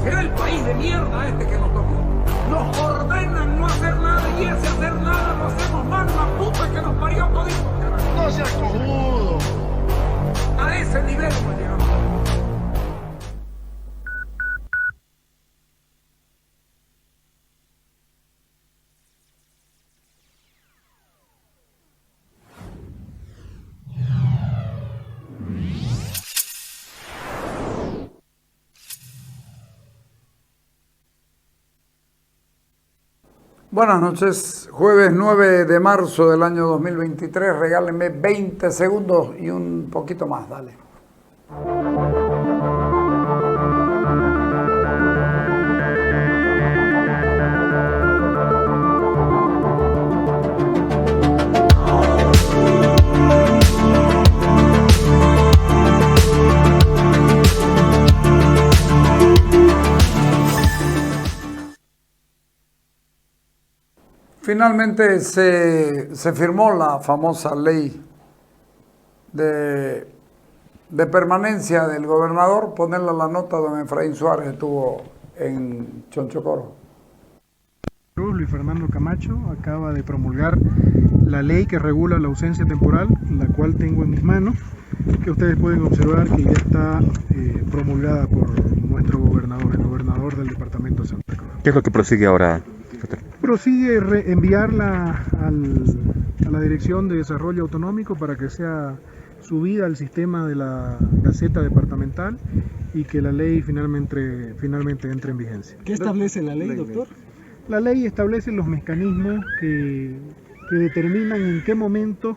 Será el país de mierda este que nos tocó. Nos ordenan no hacer nada y ese hacer nada lo hacemos mal, la puta que nos parió todito. No seas cojudo. A ese nivel hemos llegado. Buenas noches, jueves 9 de marzo del año 2023, regálenme 20 segundos y un poquito más, dale. Finalmente se firmó la famosa ley de permanencia del gobernador. Ponerla la nota, don Efraín Suárez estuvo en Chonchocoro. Luis Fernando Camacho acaba de promulgar la ley que regula la ausencia temporal, la cual tengo en mis manos, que ustedes pueden observar que ya está promulgada por nuestro gobernador, el gobernador del departamento de Santa Cruz. ¿Qué es lo que prosigue ahora? Prosigue enviarla a la Dirección de Desarrollo Autonómico para que sea subida al sistema de la Gaceta Departamental y que la ley finalmente entre en vigencia. ¿Qué establece la ley, doctor? La ley establece los mecanismos que determinan en qué momento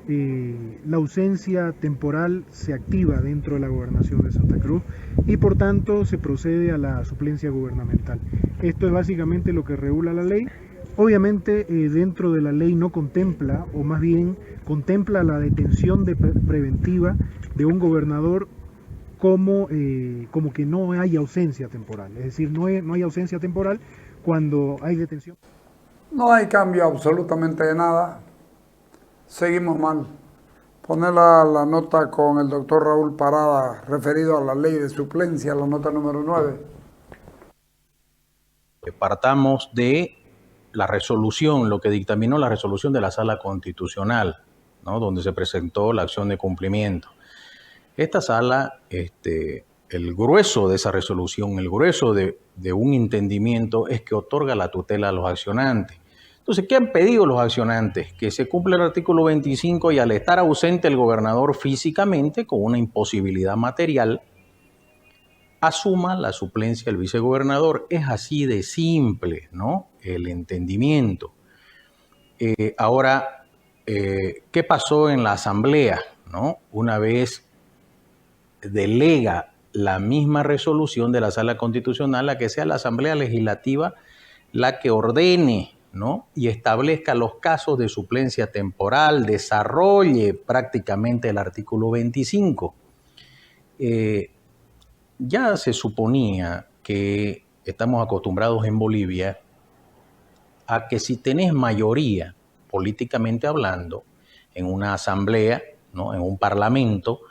la ausencia temporal se activa dentro de la gobernación de Santa Cruz y por tanto se procede a la suplencia gubernamental. Esto es básicamente lo que regula la ley. Obviamente dentro de la ley no contempla, o más bien contempla la detención preventiva de un gobernador como que no hay ausencia temporal. Es decir, no hay ausencia temporal cuando hay detención. No hay cambio absolutamente de nada. Seguimos mal. Poner la nota con el doctor Raúl Parada referido a la ley de suplencia, la nota número 9. Partamos de la resolución, lo que dictaminó la resolución de la Sala Constitucional, ¿no? Donde se presentó la acción de cumplimiento. Esta sala, el grueso de esa resolución, el grueso de un entendimiento es que otorga la tutela a los accionantes. Entonces, ¿qué han pedido los accionantes? Que se cumpla el artículo 25 y al estar ausente el gobernador físicamente, con una imposibilidad material, asuma la suplencia del vicegobernador. Es así de simple, ¿no? El entendimiento. Ahora, ¿qué pasó en la asamblea, ¿no? Una vez delega la misma resolución de la Sala Constitucional a que sea la Asamblea Legislativa la que ordene, ¿no? Y establezca los casos de suplencia temporal, desarrolle prácticamente el artículo 25. Ya se suponía que estamos acostumbrados en Bolivia a que si tenés mayoría, políticamente hablando, en una asamblea, ¿no? En un parlamento,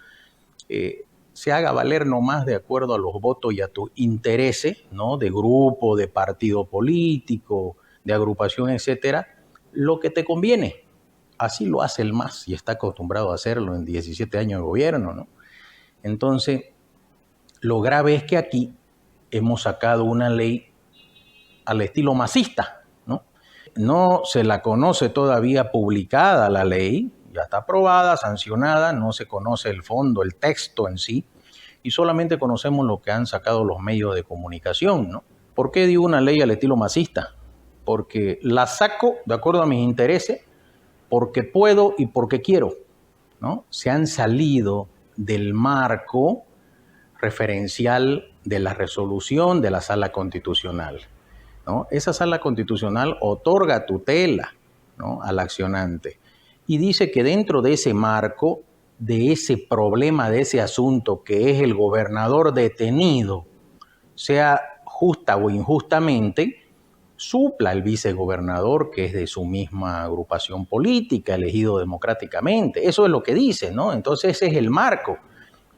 se haga valer nomás de acuerdo a los votos y a tus intereses, ¿no? De grupo, de partido político, de agrupación, etcétera, lo que te conviene. Así lo hace el MAS y está acostumbrado a hacerlo en 17 años de gobierno, ¿no? Entonces, lo grave es que aquí hemos sacado una ley al estilo masista, ¿no? No se la conoce todavía publicada la ley, ya está aprobada, sancionada, no se conoce el fondo, el texto en sí, y solamente conocemos lo que han sacado los medios de comunicación, ¿no? ¿Por qué digo una ley al estilo masista? Porque la saco de acuerdo a mis intereses, porque puedo y porque quiero, ¿no? Se han salido del marco referencial de la resolución de la Sala Constitucional, ¿no? Esa Sala Constitucional otorga tutela, ¿no? Al accionante y dice que dentro de ese marco, de ese problema, de ese asunto que es el gobernador detenido, sea justa o injustamente, supla el vicegobernador que es de su misma agrupación política, elegido democráticamente. Eso es lo que dice, ¿no? Entonces ese es el marco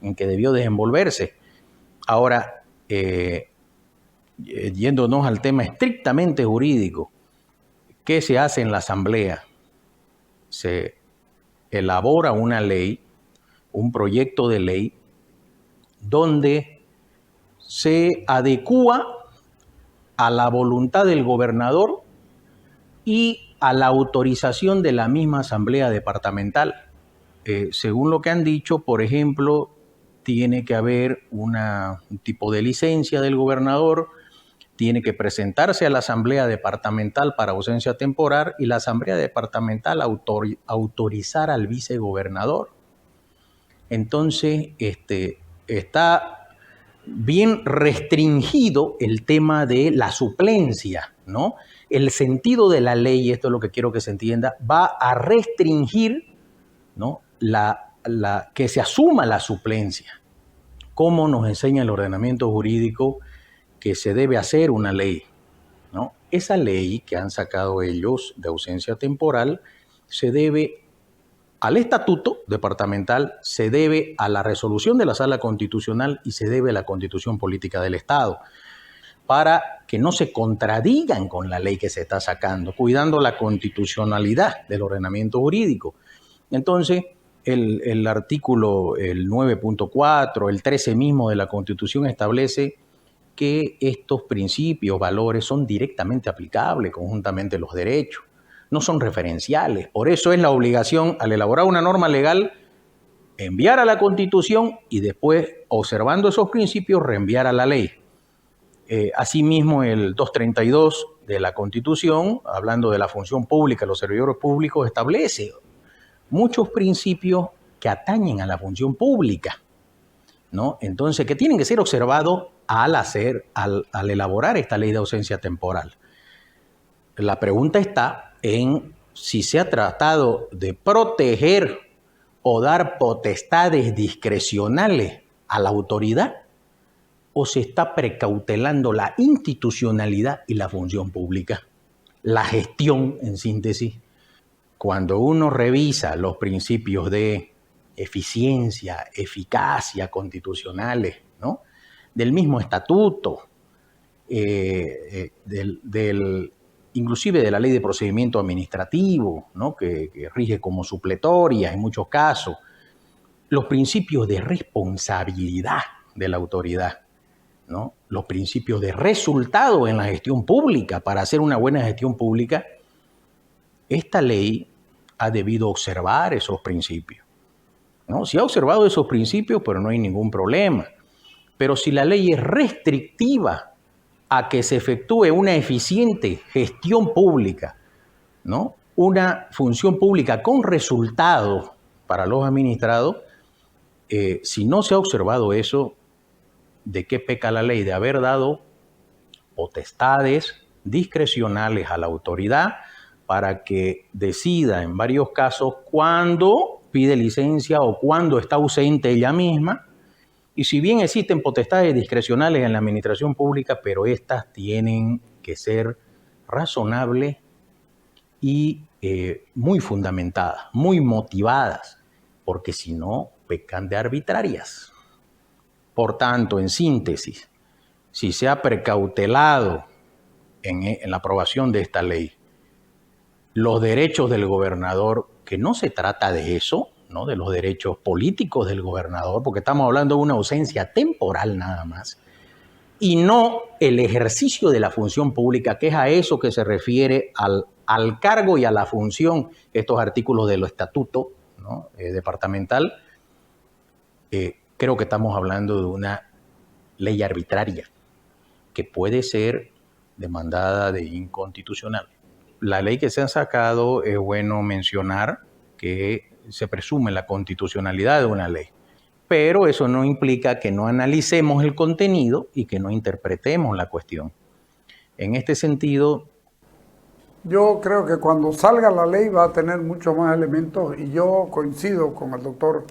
en que debió desenvolverse. Ahora, yéndonos al tema estrictamente jurídico, ¿qué se hace en la Asamblea? Se elabora una ley, un proyecto de ley, donde se adecúa a la voluntad del gobernador y a la autorización de la misma Asamblea Departamental. Según lo que han dicho, por ejemplo, tiene que haber un tipo de licencia del gobernador, tiene que presentarse a la Asamblea Departamental para ausencia temporal y la Asamblea Departamental autorizar al vicegobernador. Entonces, está bien restringido el tema de la suplencia, ¿no? El sentido de la ley, esto es lo que quiero que se entienda, va a restringir, ¿no?, que se asuma la suplencia. Como nos enseña el ordenamiento jurídico que se debe hacer una ley, ¿no? Esa ley que han sacado ellos de ausencia temporal se debe al estatuto departamental, se debe a la resolución de la Sala Constitucional y se debe a la Constitución Política del Estado, para que no se contradigan con la ley que se está sacando, cuidando la constitucionalidad del ordenamiento jurídico. Entonces, el artículo, el 9.4, el 13 mismo de la Constitución establece que estos principios, valores, son directamente aplicables conjuntamente los derechos. No son referenciales. Por eso es la obligación, al elaborar una norma legal, enviar a la Constitución y después, observando esos principios, reenviar a la ley. Asimismo, el 232 de la Constitución, hablando de la función pública, los servidores públicos, establece muchos principios que atañen a la función pública, ¿no? Entonces, que tienen que ser observados al elaborar esta ley de ausencia temporal. La pregunta está en si se ha tratado de proteger o dar potestades discrecionales a la autoridad o se está precautelando la institucionalidad y la función pública. La gestión, en síntesis. Cuando uno revisa los principios de eficiencia, eficacia constitucionales, ¿no?, del mismo estatuto, inclusive de la Ley de Procedimiento Administrativo, ¿no?, que rige como supletoria en muchos casos, los principios de responsabilidad de la autoridad, ¿no?, los principios de resultado en la gestión pública. Para hacer una buena gestión pública, esta ley ha debido observar esos principios, ¿no? Si ha observado esos principios, pero no hay ningún problema. Pero si la ley es restrictiva a que se efectúe una eficiente gestión pública, ¿no?, una función pública con resultados para los administrados, si no se ha observado eso, ¿de qué peca la ley? De haber dado potestades discrecionales a la autoridad para que decida en varios casos cuándo pide licencia o cuándo está ausente ella misma. Y si bien existen potestades discrecionales en la administración pública, pero estas tienen que ser razonables y muy fundamentadas, muy motivadas, porque si no, pecan de arbitrarias. Por tanto, en síntesis, si se ha precautelado en la aprobación de esta ley los derechos del gobernador, que no se trata de eso, ¿no?, de los derechos políticos del gobernador, porque estamos hablando de una ausencia temporal nada más, y no el ejercicio de la función pública, que es a eso que se refiere al cargo y a la función, estos artículos de los estatutos, ¿no?, departamental. Creo que estamos hablando de una ley arbitraria que puede ser demandada de inconstitucional. La ley que se ha sacado, es bueno mencionar que se presume la constitucionalidad de una ley, pero eso no implica que no analicemos el contenido y que no interpretemos la cuestión. En este sentido, yo creo que cuando salga la ley va a tener muchos más elementos y yo coincido con el doctor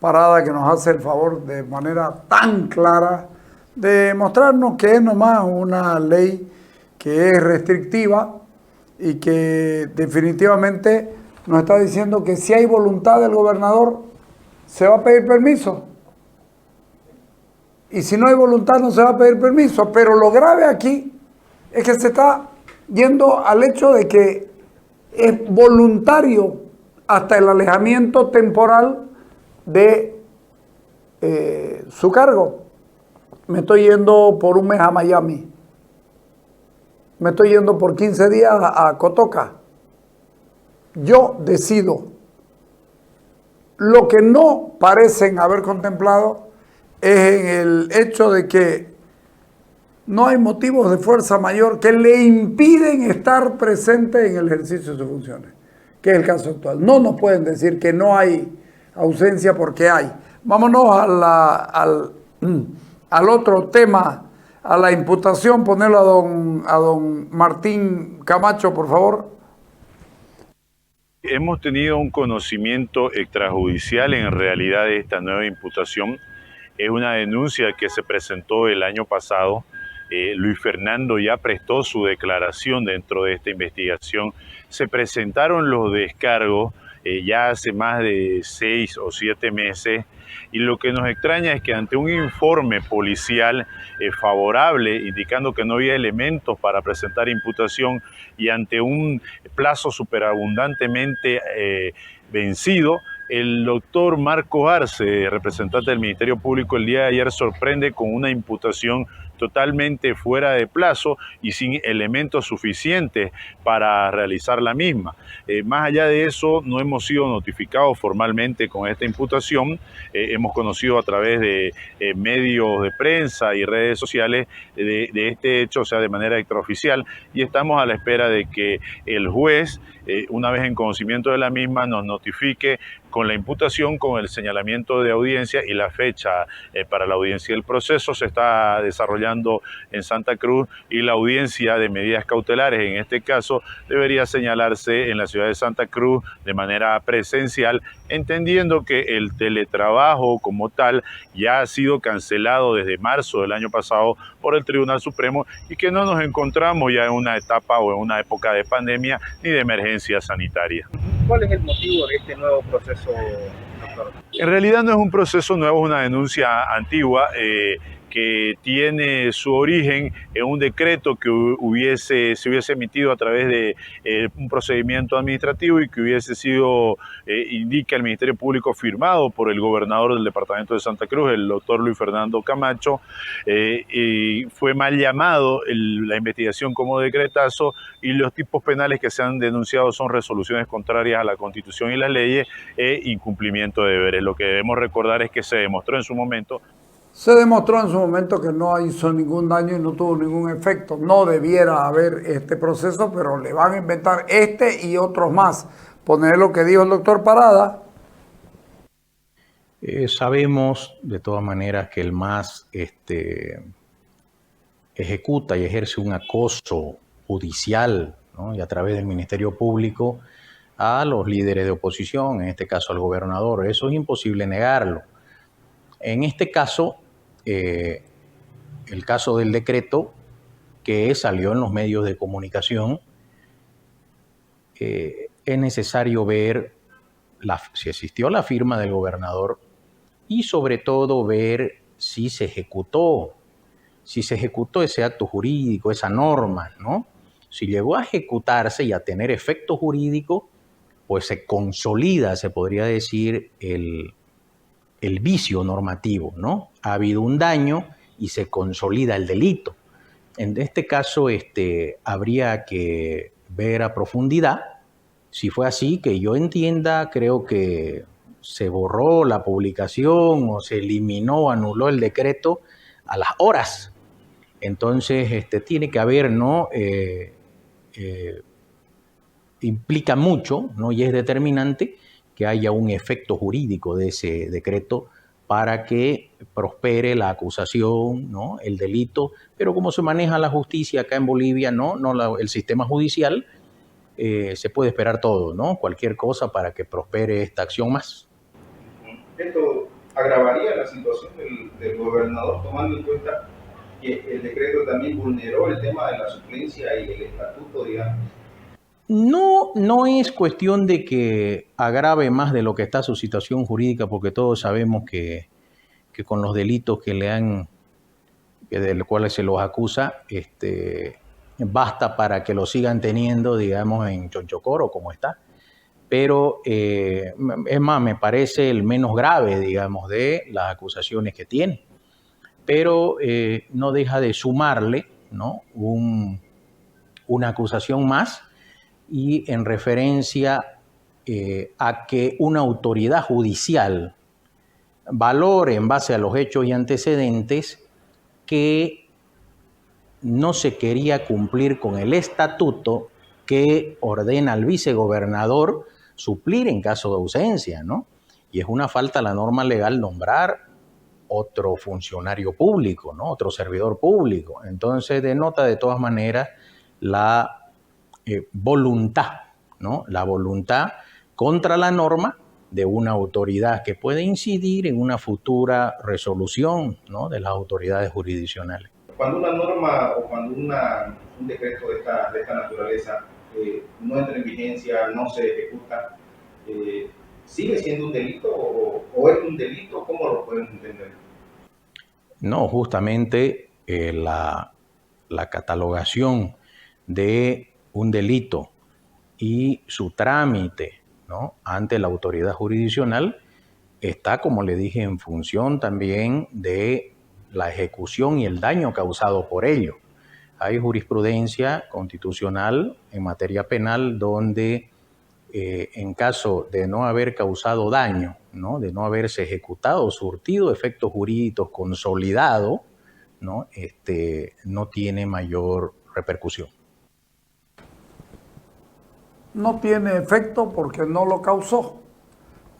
Parada, que nos hace el favor de manera tan clara de mostrarnos que es nomás una ley que es restrictiva y que definitivamente nos está diciendo que si hay voluntad del gobernador, se va a pedir permiso. Y si no hay voluntad no se va a pedir permiso. Pero lo grave aquí es que se está yendo al hecho de que es voluntario hasta el alejamiento temporal de su cargo. Me estoy yendo por un mes a Miami. Me estoy yendo por 15 días a Cotoca. Yo decido. Lo que no parecen haber contemplado es en el hecho de que no hay motivos de fuerza mayor que le impiden estar presente en el ejercicio de sus funciones, que es el caso actual. No nos pueden decir que no hay ausencia porque hay. Vámonos al otro tema, a la imputación. Ponerlo a don Martín Camacho, por favor. Hemos tenido un conocimiento extrajudicial en realidad de esta nueva imputación. Es una denuncia que se presentó el año pasado. Luis Fernando ya prestó su declaración dentro de esta investigación. Se presentaron los descargos ya hace más de 6 o 7 meses, y lo que nos extraña es que ante un informe policial favorable, indicando que no había elementos para presentar imputación, y ante un plazo superabundantemente vencido, el doctor Marcos Arce, representante del Ministerio Público, el día de ayer sorprende con una imputación totalmente fuera de plazo y sin elementos suficientes para realizar la misma. Más allá de eso, no hemos sido notificados formalmente con esta imputación. Hemos conocido a través de medios de prensa y redes sociales de este hecho, o sea, de manera extraoficial, y estamos a la espera de que el juez, una vez en conocimiento de la misma, nos notifique con la imputación, con el señalamiento de audiencia y la fecha para la audiencia. El proceso se está desarrollando en Santa Cruz y la audiencia de medidas cautelares, en este caso, debería señalarse en la ciudad de Santa Cruz de manera presencial, entendiendo que el teletrabajo como tal ya ha sido cancelado desde marzo del año pasado por el Tribunal Supremo y que no nos encontramos ya en una etapa o en una época de pandemia ni de emergencia sanitaria. ¿Cuál es el motivo de este nuevo proceso, doctor? En realidad no es un proceso nuevo, es una denuncia antigua que tiene su origen en un decreto que se hubiese emitido a través de un procedimiento administrativo y que hubiese sido, indica el Ministerio Público, firmado por el gobernador del departamento de Santa Cruz, el doctor Luis Fernando Camacho, y fue mal llamado la investigación como decretazo, y los tipos penales que se han denunciado son resoluciones contrarias a la Constitución y las leyes e incumplimiento de deberes. Lo que debemos recordar es que se demostró en su momento que no hizo ningún daño y no tuvo ningún efecto. No debiera haber este proceso, pero le van a inventar este y otros más. Poner lo que dijo el doctor Parada. Sabemos de todas maneras que el MAS ejecuta y ejerce un acoso judicial, ¿no? Y a través del Ministerio Público a los líderes de oposición, en este caso al gobernador. Eso es imposible negarlo. En este caso, el caso del decreto que salió en los medios de comunicación, es necesario ver si existió la firma del gobernador y sobre todo ver si se ejecutó ese acto jurídico, esa norma, ¿no? Si llegó a ejecutarse y a tener efecto jurídico, pues se consolida, se podría decir, el vicio normativo, ¿no? Ha habido un daño y se consolida el delito. En este caso, habría que ver a profundidad. Si fue así, que yo entienda, creo que se borró la publicación o se eliminó, anuló el decreto a las horas. Entonces, tiene que haber, ¿no? Implica mucho, ¿no? Y es determinante que haya un efecto jurídico de ese decreto para que prospere la acusación, ¿no? El delito. Pero como se maneja la justicia acá en Bolivia, el sistema judicial, se puede esperar todo, ¿no? Cualquier cosa para que prospere esta acción más. ¿Esto agravaría la situación del gobernador, tomando en cuenta que el decreto también vulneró el tema de la suplencia y el estatuto, digamos? No es cuestión de que agrave más de lo que está su situación jurídica, porque todos sabemos que con los delitos que le han del cual se los acusa, basta para que lo sigan teniendo, digamos, en Chonchocoro como está. Pero es más, me parece el menos grave, digamos, de las acusaciones que tiene. Pero no deja de sumarle, ¿no?, una acusación más, y en referencia a que una autoridad judicial valore en base a los hechos y antecedentes que no se quería cumplir con el estatuto que ordena al vicegobernador suplir en caso de ausencia, ¿no? Y es una falta a la norma legal nombrar otro funcionario público, ¿no?, otro servidor público. Entonces denota de todas maneras la voluntad, ¿no?, la voluntad contra la norma de una autoridad que puede incidir en una futura resolución, ¿no?, de las autoridades jurisdiccionales. Cuando una norma o cuando un decreto de esta naturaleza no entra en vigencia, no se ejecuta, ¿sigue siendo un delito o es un delito? ¿Cómo lo podemos entender? No, justamente la catalogación de un delito y su trámite, ¿no?, ante la autoridad jurisdiccional está, como le dije, en función también de la ejecución y el daño causado por ello. Hay jurisprudencia constitucional en materia penal donde en caso de no haber causado daño, ¿no?, de no haberse ejecutado, surtido efectos jurídicos consolidado, ¿no?, no tiene mayor repercusión. No tiene efecto porque no lo causó.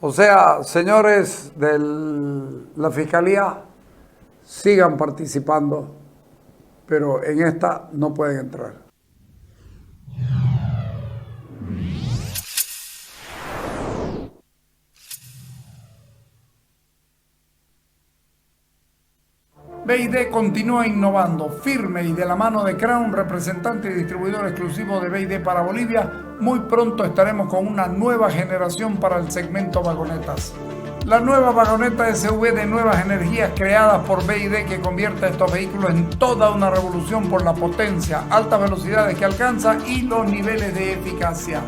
O sea, señores de la Fiscalía, sigan participando, pero en esta no pueden entrar. BID continúa innovando, firme y de la mano de Crown, representante y distribuidor exclusivo de BID para Bolivia. Muy pronto estaremos con una nueva generación para el segmento vagonetas. La nueva vagoneta SUV de nuevas energías creadas por BID, que convierte a estos vehículos en toda una revolución por la potencia, altas velocidades que alcanza y los niveles de eficacia.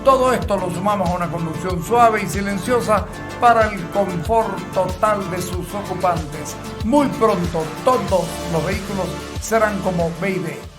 Todo esto lo sumamos a una conducción suave y silenciosa para el confort total de sus ocupantes. Muy pronto todos los vehículos serán como BID.